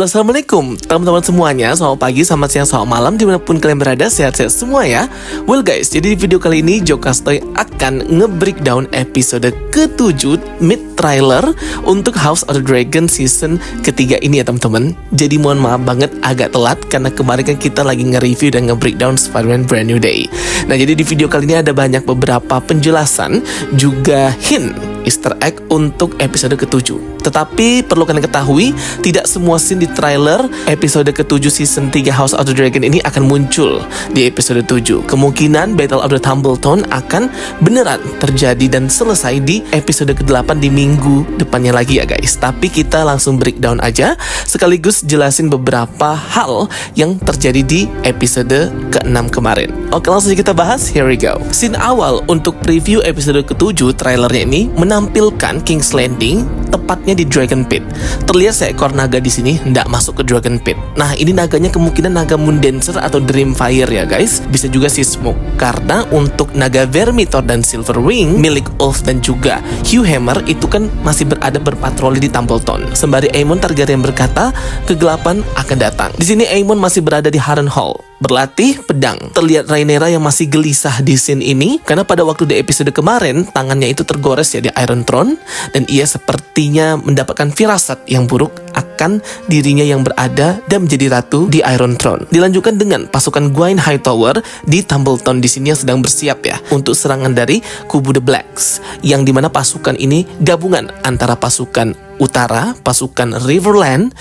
Halo, assalamualaikum teman-teman semuanya. Selamat pagi, selamat siang, selamat malam, dimanapun kalian berada, sehat-sehat semua ya. Well guys, jadi di video kali ini Jokastoy akan nge-breakdown episode ke-7 mid-trailer untuk House of the Dragon season ketiga ini ya teman-teman. Jadi mohon maaf banget agak telat, karena kemarin kan kita lagi nge-review dan nge-breakdown Spider-Man Brand New Day. Nah, jadi di video kali ini ada banyak beberapa penjelasan, juga hint Easter egg untuk episode ke-7. Tetapi perlu kalian ketahui, tidak semua scene di trailer episode ke-7 season 3 House of the Dragon ini akan muncul di episode 7. Kemungkinan Battle of the Tumbleton akan beneran terjadi dan selesai di episode ke-8 di minggu depannya lagi ya guys. Tapi kita langsung breakdown aja, sekaligus jelasin beberapa hal yang terjadi di episode ke-6 kemarin. Oke, langsung kita bahas, here we go. Scene awal untuk preview episode ke-7 trailernya ini menampilkan King's Landing, tepatnya di Dragon Pit. Terlihat seekor naga di sini hendak masuk ke Dragon Pit. Nah, ini naganya kemungkinan naga Moondancer atau Dreamfire ya guys. Bisa juga Seasmoke, karena untuk naga Vermithor dan Silverwing milik Ulf dan juga Hugh Hammer itu kan masih berpatroli di Tumbleton. Sembari Aemon Targaryen berkata, kegelapan akan datang. Di sini Aemon masih berada di Harrenhal, berlatih pedang. Terlihat Rhaenyra yang masih gelisah di scene ini, karena pada waktu di episode kemarin tangannya itu tergores ya di Iron Throne, dan ia sepertinya mendapatkan firasat yang buruk akan dirinya yang berada dan menjadi ratu di Iron Throne. Dilanjutkan dengan pasukan Gwaine Hightower di Tumbleton di sini yang sedang bersiap ya untuk serangan dari kubu The Blacks, yang dimana pasukan ini gabungan antara pasukan utara, pasukan Rivermen,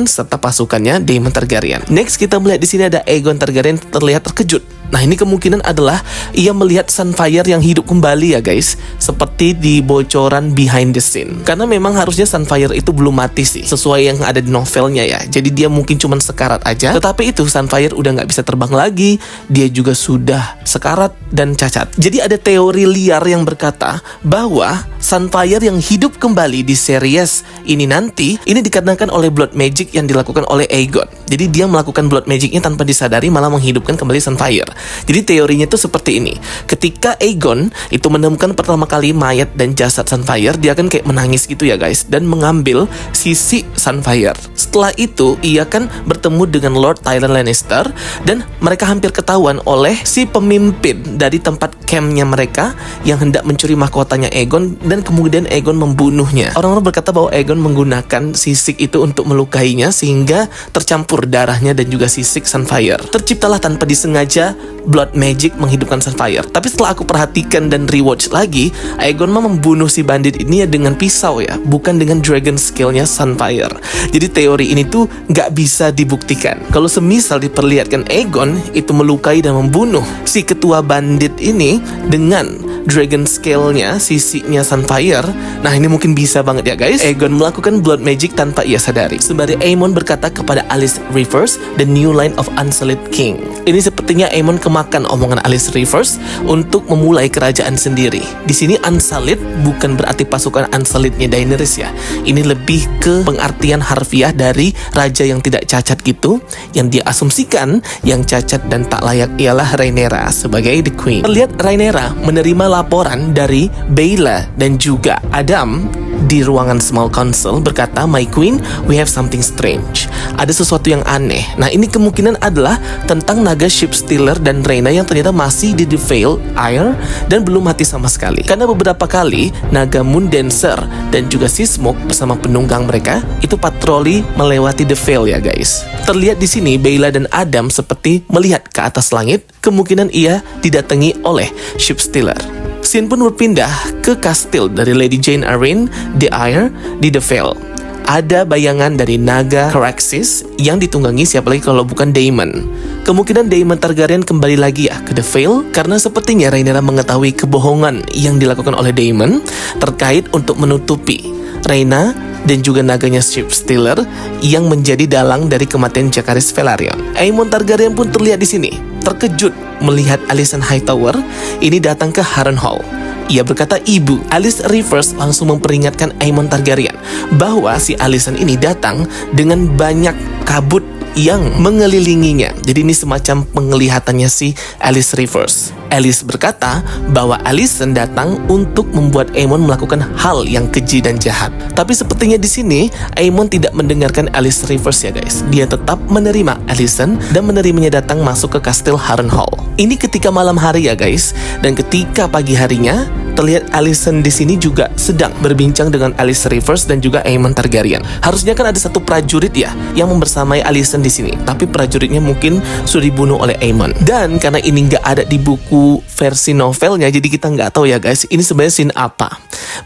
serta pasukannya Daemon Targaryen. Next kita melihat di sini ada Aegon Targaryen terlihat terkejut. Nah, ini kemungkinan adalah ia melihat Sunfire yang hidup kembali ya guys, seperti di bocoran behind the scene. Karena memang harusnya Sunfire itu belum mati sih, sesuai yang ada di novelnya ya. Jadi dia mungkin cuma sekarat aja. Tetapi itu Sunfire udah nggak bisa terbang lagi, dia juga sudah sekarat dan cacat. Jadi ada teori liar yang berkata bahwa Sunfire yang hidup kembali di series ini nanti, ini dikarenakan oleh blood magic yang dilakukan oleh Aegon. Jadi dia melakukan blood magicnya tanpa disadari, malah menghidupkan kembali Sunfire. Jadi teorinya itu seperti ini. Ketika Aegon itu menemukan pertama kali mayat dan jasad Sunfire, dia kan kayak menangis gitu ya guys, dan mengambil sisi Sunfire. Setelah itu ia kan bertemu dengan Lord Tyrion Lannister, dan mereka hampir ketahuan oleh si pemimpin dari tempat campnya mereka yang hendak mencuri mahkotanya Aegon, dan kemudian Aegon membunuhnya. Orang-orang berkata bahwa Aegon menggunakan sisik itu untuk melukainya sehingga tercampur darahnya dan juga sisik Sunfire. Terciptalah tanpa disengaja blood magic menghidupkan Sunfire. Tapi setelah aku perhatikan dan rewatch lagi, Aegon mah membunuh si bandit ini ya dengan pisau ya, bukan dengan dragon skillnya Sunfire. Jadi teori ini tuh nggak bisa dibuktikan. Kalau semisal diperlihatkan Aegon itu melukai dan membunuh si ketua bandit ini dengan dragon scale-nya, sisiknya Sunfire, nah ini mungkin bisa banget ya guys. Aegon melakukan blood magic tanpa ia sadari. Sembari Aemon berkata kepada Alyce Rivers, the new line of Unsullied King. Ini sepertinya Aemon kemakan omongan Alyce Rivers untuk memulai kerajaan sendiri. Di sini Unsullied bukan berarti pasukan Unsullied-nya Daenerys ya. Ini lebih ke pengertian harfiah dari raja yang tidak cacat gitu, yang dia asumsikan yang cacat dan tak layak ialah Rhaenyra sebagai the queen. Terlihat Rhaenyra menerima laporan dari Baela dan juga Adam di ruangan Small Council berkata, "My queen, we have something strange." Ada sesuatu yang aneh. Nah, ini kemungkinan adalah tentang naga Ship Stealer dan Rhaena yang ternyata masih di The Vale Air dan belum mati sama sekali. Karena beberapa kali naga Moondancer dan juga Seasmoke bersama penunggang mereka itu patroli melewati The Vale ya guys. Terlihat di sini Baela dan Adam seperti melihat ke atas langit, kemungkinan ia didatangi oleh Ship Stealer. Scene pun berpindah ke kastil dari Lady Jane Arryn, The Eyre, di The Vale. Ada bayangan dari naga Caraxes yang ditunggangi siapa lagi kalau bukan Daemon. Kemungkinan Daemon Targaryen kembali lagi ya ke The Vale, karena sepertinya Rhaenyra mengetahui kebohongan yang dilakukan oleh Daemon terkait untuk menutupi Rhaena dan juga naganya Ship Stealer yang menjadi dalang dari kematian Jacaerys Velaryon. Aemon Targaryen pun terlihat di sini, terkejut melihat Alicent Hightower ini datang ke Harrenhal. Ia berkata, "Ibu." Alyce Rivers langsung memperingatkan Aemon Targaryen bahwa si Alicent ini datang dengan banyak kabut yang mengelilinginya. Jadi ini semacam penglihatannya si Alice Rivers. Alice berkata bahwa Alicent datang untuk membuat Aemon melakukan hal yang keji dan jahat. Tapi sepertinya di sini Aemon tidak mendengarkan Alice Rivers ya guys. Dia tetap menerima Alicent dan menerimanya datang masuk ke kastil Harrenhal. Ini ketika malam hari ya guys. Dan ketika pagi harinya terlihat Alicent di sini juga sedang berbincang dengan Alice Rivers dan juga Aemon Targaryen. Harusnya kan ada satu prajurit ya yang membersamai Alicent di sini, tapi prajuritnya mungkin sudah dibunuh oleh Aemon. Dan karena ini nggak ada di buku versi novelnya, jadi kita nggak tahu ya guys, ini sebenarnya scene apa.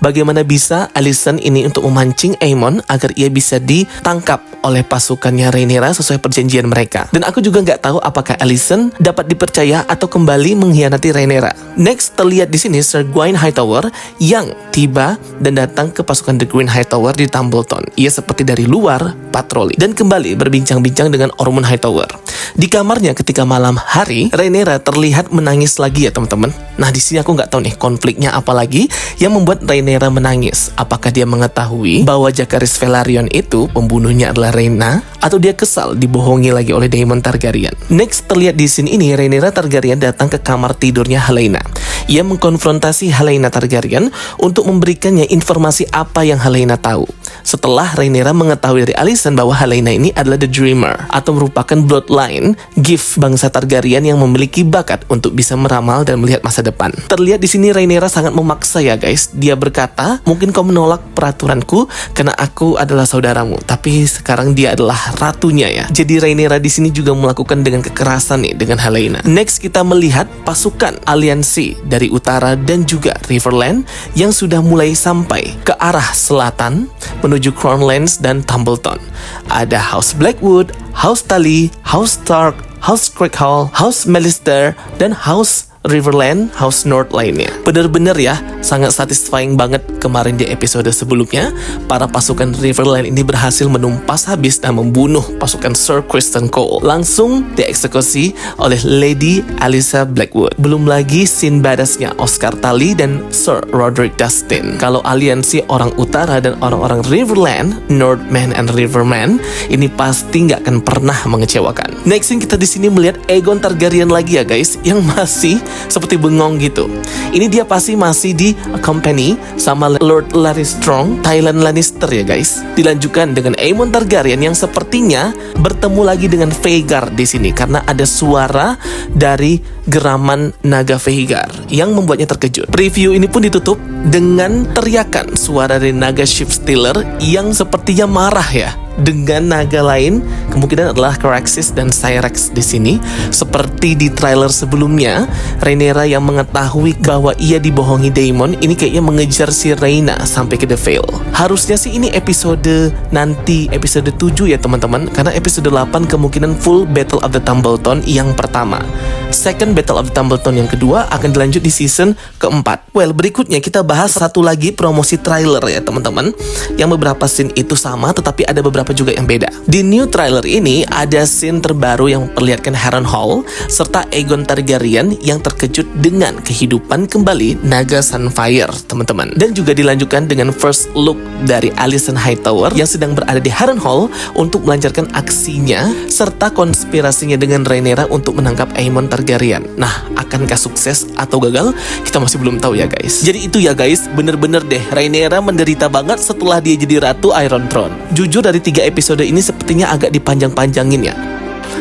Bagaimana bisa Alicent ini untuk memancing Aemon agar ia bisa ditangkap oleh pasukannya Rhaenyra sesuai perjanjian mereka. Dan aku juga nggak tahu apakah Alicent dapat dipercaya atau kembali mengkhianati Rhaenyra. Next terlihat di sini Sir Gwaine Hightower yang tiba dan datang ke pasukan The Green Hightower di Tumbleton. Ia seperti dari luar patroli dan kembali berbincang-bincang dengan Ormond Hightower. Di kamarnya ketika malam hari, Rhaenyra terlihat menangis lagi ya teman-teman. Nah di sini aku nggak tahu nih konfliknya apa lagi yang membuat Rhaenyra menangis. Apakah dia mengetahui bahwa Jacaerys Velaryon itu pembunuhnya adalah Rhaena, atau dia kesal dibohongi lagi oleh Daemon Targaryen? Next terlihat di sini ini Rhaenyra Targaryen datang ke kamar tidurnya Helaena. Ia mengkonfrontasi Helaena Targaryen untuk memberikannya informasi apa yang Helaena tahu. Setelah Rhaenyra mengetahui dari Alicent bahwa Helaena ini adalah The Dreamer atau merupakan bloodline gift bangsa Targaryen yang memiliki bakat untuk bisa meramal dan melihat masa depan. Terlihat di sini Rhaenyra sangat memaksa ya guys. Dia berkata, mungkin kau menolak peraturanku karena aku adalah saudaramu, tapi sekarang dia adalah ratunya ya. Jadi Rhaenyra di sini juga melakukan dengan kekerasan nih dengan Helaena. Next kita melihat pasukan aliansi dari utara dan juga Riverland yang sudah mulai sampai ke arah selatan menuju Crownlands dan Tumbleton. Ada House Blackwood, House Tully, House Stark, House Craighall, House Melister, dan House Riverland, House North lainnya. Bener-bener ya, sangat satisfying banget kemarin di episode sebelumnya. Para pasukan Riverland ini berhasil menumpas habis dan membunuh pasukan Sir Criston Cole. Langsung dieksekusi oleh Lady Alyssa Blackwood. Belum lagi scene badassnya Oscar Tully dan Sir Roderick Dustin. Kalau aliansi orang utara dan orang-orang Riverland, Northmen and Rivermen, ini pasti nggak akan pernah mengecewakan. Next scene kita di sini melihat Aegon Targaryen lagi ya guys, yang masih seperti bengong gitu. Ini dia pasti masih di accompany sama Lord Larry Strong, Tyrion Lannister ya guys. Dilanjutkan dengan Aemon Targaryen yang sepertinya bertemu lagi dengan Vhagar di sini karena ada suara dari geraman naga Vhagar yang membuatnya terkejut. Preview ini pun ditutup dengan teriakan suara dari naga Shipstealer yang sepertinya marah ya dengan naga lain, kemungkinan adalah Caraxes dan Syrax di sini. Seperti di trailer sebelumnya, Rhaenyra yang mengetahui bahwa ia dibohongi Daemon, ini kayaknya mengejar si Rhaena sampai ke The Vale. Harusnya sih ini episode nanti, episode 7 ya teman-teman, karena episode 8 kemungkinan full Battle of the Tumbleton yang pertama. Second Battle of the Tumbleton yang kedua akan dilanjut di season keempat. Well, berikutnya kita bahas satu lagi promosi trailer ya teman-teman, yang beberapa scene itu sama tetapi ada beberapa juga yang beda. Di new trailer ini ada scene terbaru yang memperlihatkan Harrenhal serta Aegon Targaryen yang terkejut dengan kehidupan kembali naga Sunfire, teman-teman. Dan juga dilanjutkan dengan first look dari Alicent Hightower yang sedang berada di Harrenhal untuk melancarkan aksinya serta konspirasinya dengan Rhaenyra untuk menangkap Aemon Targaryen. Nah, akankah sukses atau gagal? Kita masih belum tahu ya guys. Jadi itu ya guys, bener-bener deh Rhaenyra menderita banget setelah dia jadi Ratu Iron Throne. Jujur dari 3 episode ini sepertinya agak dipanjang-panjangin ya.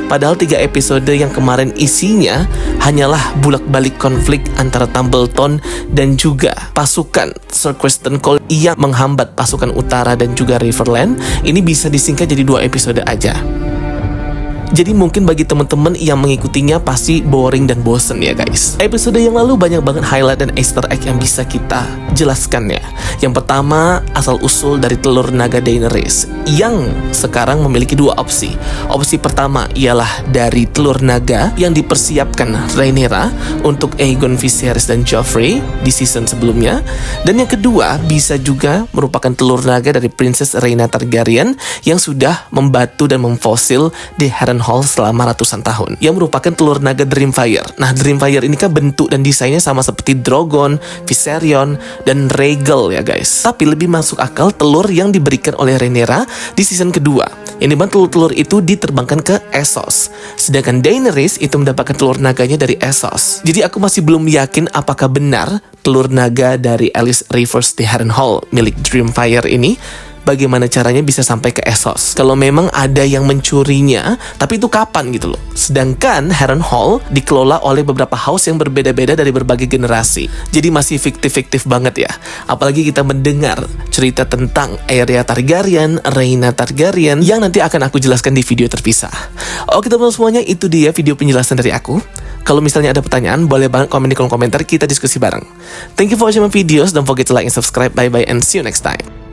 Padahal 3 episode yang kemarin isinya hanyalah bulak-balik konflik antara Tumbleton dan juga pasukan Sir Criston Cole yang menghambat pasukan utara dan juga Riverland. Ini bisa disingkat jadi 2 episode aja. Jadi mungkin bagi teman-teman yang mengikutinya pasti boring dan bosen ya guys. Episode yang lalu banyak banget highlight dan easter egg yang bisa kita jelaskan ya. Yang pertama, asal-usul dari telur naga Daenerys yang sekarang memiliki 2 opsi. Opsi pertama ialah dari telur naga yang dipersiapkan Rhaenyra untuk Aegon, Viserys dan Joffrey di season sebelumnya. Dan yang kedua bisa juga merupakan telur naga dari Princess Rhaena Targaryen yang sudah membatu dan memfosil di Harrenhal Harrenhal selama ratusan tahun, yang merupakan telur naga Dreamfire. Nah, Dreamfire ini kan bentuk dan desainnya sama seperti Drogon, Viserion, dan Rhaegal ya guys. Tapi lebih masuk akal telur yang diberikan oleh Rhaenyra di season kedua. Ini bang telur-telur itu diterbangkan ke Essos. Sedangkan Daenerys itu mendapatkan telur naganya dari Essos. Jadi aku masih belum yakin apakah benar telur naga dari Alyce Rivers di Harrenhal milik Dreamfire ini bagaimana caranya bisa sampai ke Essos. Kalau memang ada yang mencurinya, tapi itu kapan gitu loh. Sedangkan Harrenhal dikelola oleh beberapa house yang berbeda-beda dari berbagai generasi. Jadi masih fiktif-fiktif banget ya. Apalagi kita mendengar cerita tentang Aeria Targaryen, Rhaena Targaryen yang nanti akan aku jelaskan di video terpisah. Oke teman-teman semuanya, itu dia video penjelasan dari aku. Kalau misalnya ada pertanyaan, boleh banget komen di kolom komentar, kita diskusi bareng. Thank you for watching my videos. Don't forget to like and subscribe. Bye bye and see you next time.